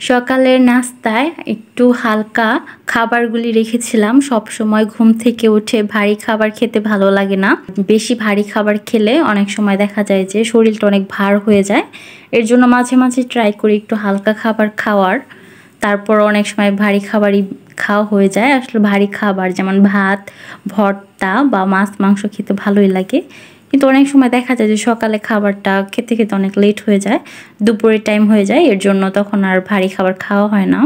সকালের নাস্তায় একটু হালকা খাবারগুলি রেখেছিলাম। সব সময় ঘুম থেকে উঠে ভারী খাবার খেতে ভালো লাগে না। বেশি ভারী খাবার খেলে অনেক সময় দেখা যায় যে শরীরটা অনেক ভার হয়ে যায়। এর জন্য মাঝে মাঝে ট্রাই করি একটু হালকা খাবার খাওয়ার। তারপর অনেক সময় ভারী খাবারই খাওয়া হয়ে যায়। আসলে ভারী খাবার যেমন ভাত, ভর্তা বা মাছ মাংস খেতে ভালোই লাগে। কিন্তু অনেক সময় দেখা যায় যে সকালে খাবারটা খেতে খেতে অনেক লেট হয়ে যায়, দুপুরের টাইম হয়ে যায়, এর জন্য তখন আর ভারী খাবার খাওয়া হয় না।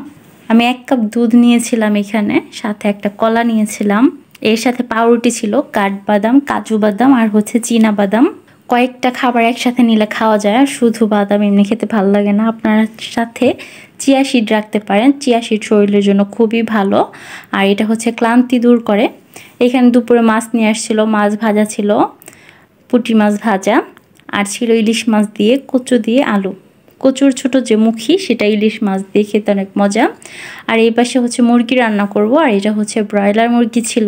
আমি 1 কাপ দুধ নিয়েছিলাম এখানে, সাথে একটা কলা নিয়েছিলাম, এর সাথে পাউরুটি ছিল, কাঠবাদাম, কাজু বাদাম আর হচ্ছে চীনা বাদাম। কয়েকটা খাবার একসাথে নিলে খাওয়া যায়, আর শুধু বাদাম এমনি খেতে ভালো লাগে না। আপনার সাথে চিয়া সিড রাখতে পারেন, চিয়া সিড শরীরের জন্য খুবই ভালো, আর এটা হচ্ছে ক্লান্তি দূর করে। এখানে দুপুরে মাছ নিয়ে আসছিল, মাছ ভাজা ছিল, পুঁটি মাছ ভাজা, আর ছিল ইলিশ মাছ দিয়ে কচু দিয়ে আলু। কচুর ছোট যে মুখী সেটা ইলিশ মাছ দিয়ে খেতে অনেক মজা। আর এই পাশে হচ্ছে মুরগি রান্না করব, আর এটা হচ্ছে ব্রয়লার মুরগি ছিল,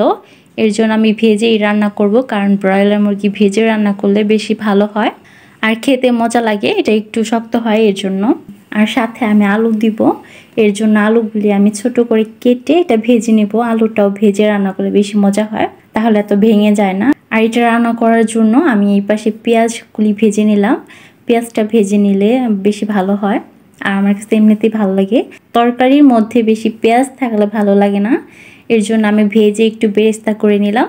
এর জন্য আমি ভেজেই রান্না করব, কারণ ব্রয়লার মুরগি ভেজে রান্না করলে বেশি ভালো হয় আর খেতে মজা লাগে, এটা একটু শক্ত হয় এর জন্য। আর সাথে আমি আলু দিব, এর জন্য আলুগুলি আমি ছোট করে কেটে এটা ভেজে নেব। আলুটাও ভেজে রান্না করলে বেশি মজা হয়, তাহলে এত ভেঙে যায় না। আর এটা রান্না করার জন্য আমি এই পাশে পেঁয়াজগুলি ভেজে নিলাম। পেঁয়াজটা ভেজে নিলে বেশি ভালো হয়, আর আমার কাছে এমনিতেই ভালো লাগে। তরকারির মধ্যে বেশি পেঁয়াজ থাকলে ভালো লাগে না, এর জন্য আমি ভেজে একটু বেরেস্তা করে নিলাম।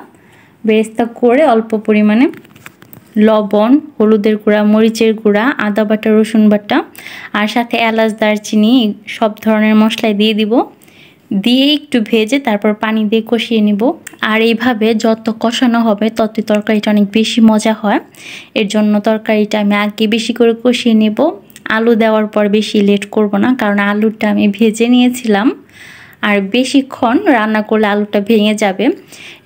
বেরেস্তা করে অল্প পরিমাণে লবণ, হলুদের গুঁড়া, মরিচের গুঁড়া, আদা বাটা, রসুন বাটা আর সাথে এলাচ, দারচিনি সব ধরনের মশলাই দিয়ে দিব। দিয়ে একটু ভেজে তারপর পানি দিয়ে কষিয়ে নিব। আর এইভাবে যত কষানো হবে ততই তরকারিটা অনেক বেশি মজা হয়, এর জন্য তরকারিটা আমি আগে বেশি করে কষিয়ে নেব। আলু দেওয়ার পর বেশি লেট করব না, কারণ আলুটা আমি ভেজে নিয়েছিলাম, আর বেশিক্ষণ রান্না করলে আলুটা ভেঙে যাবে।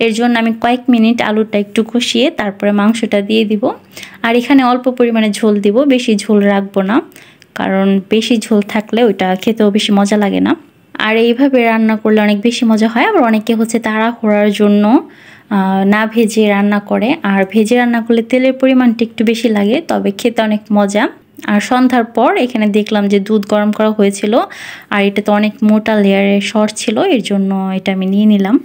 এর জন্য আমি কয়েক মিনিট আলুটা একটু কষিয়ে তারপরে মাংসটা দিয়ে দিব। আর এখানে অল্প পরিমাণে ঝোল দিব, বেশি ঝোল রাখবো না, কারণ বেশি ঝোল থাকলে ওইটা খেতেও বেশি মজা লাগে না। আর এইভাবে রান্না করলে অনেক বেশি মজা হয়। আবার অনেকে হচ্ছে তাড়াহুড়ার জন্য না ভেজে রান্না করে, আর ভেজে রান্না করলে তেলের পরিমাণটা একটু বেশি লাগে, তবে খেতে অনেক মজা। আর সন্ধ্যার পর এখানে দেখলাম যে দুধ গরম করা হয়েছিল, আর এটা তো অনেক মোটা লেয়ারের সর ছিল, এর জন্য এটা আমি নিয়ে নিলাম।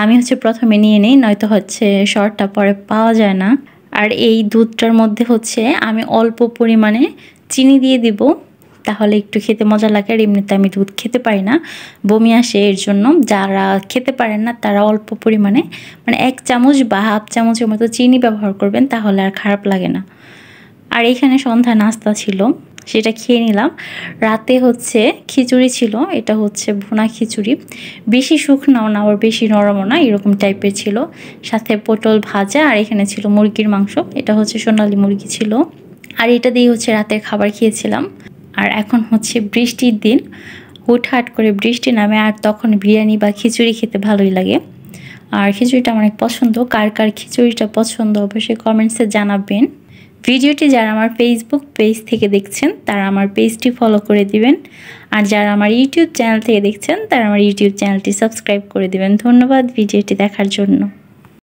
আমি হচ্ছে প্রথমে নিয়ে নিই, নয়তো হচ্ছে সরটা পরে পাওয়া যায় না। আর এই দুধটার মধ্যে হচ্ছে আমি অল্প পরিমাণে চিনি দিয়ে দিব, তাহলে একটু খেতে মজা লাগে। আর এমনিতে আমি দুধ খেতে পারি না, বমি আসে, এর জন্য যারা খেতে পারেন না তারা অল্প পরিমাণে, মানে 1 চামচ বা হাফ চামচের মতো চিনি ব্যবহার করবেন, তাহলে আর খারাপ লাগে না। আর এখানে সন্ধ্যা নাস্তা ছিল, সেটা খেয়ে নিলাম। রাতে হচ্ছে খিচুড়ি ছিল, এটা হচ্ছে ভুনা খিচুড়ি, বেশি শুকনাও না আবার বেশি নরমও না, এরকম টাইপের ছিল। সাথে পটল ভাজা, আর এখানে ছিল মুরগির মাংস, এটা হচ্ছে সোনালী মুরগি ছিল। আর এটা দিয়ে হচ্ছে রাতের খাবার খেয়েছিলাম। আর এখন হচ্ছে বৃষ্টির দিন, হুটহাট করে বৃষ্টি নামে, আর তখন বিরিয়ানি বা খিচুড়ি খেতে ভালোই লাগে। আর খিচুড়িটা আমার অনেক পছন্দ। কার কার খিচুড়িটা পছন্দ অবশ্যই কমেন্টসে জানাবেন। ভিডিওটি যারা আমার ফেসবুক পেজ থেকে দেখছেন তারা আমার পেজটি ফলো করে দিবেন, আর যারা আমার ইউটিউব চ্যানেল থেকে দেখছেন তারা আমার ইউটিউব চ্যানেলটি সাবস্ক্রাইব করে দিবেন। ধন্যবাদ ভিডিওটি দেখার জন্য।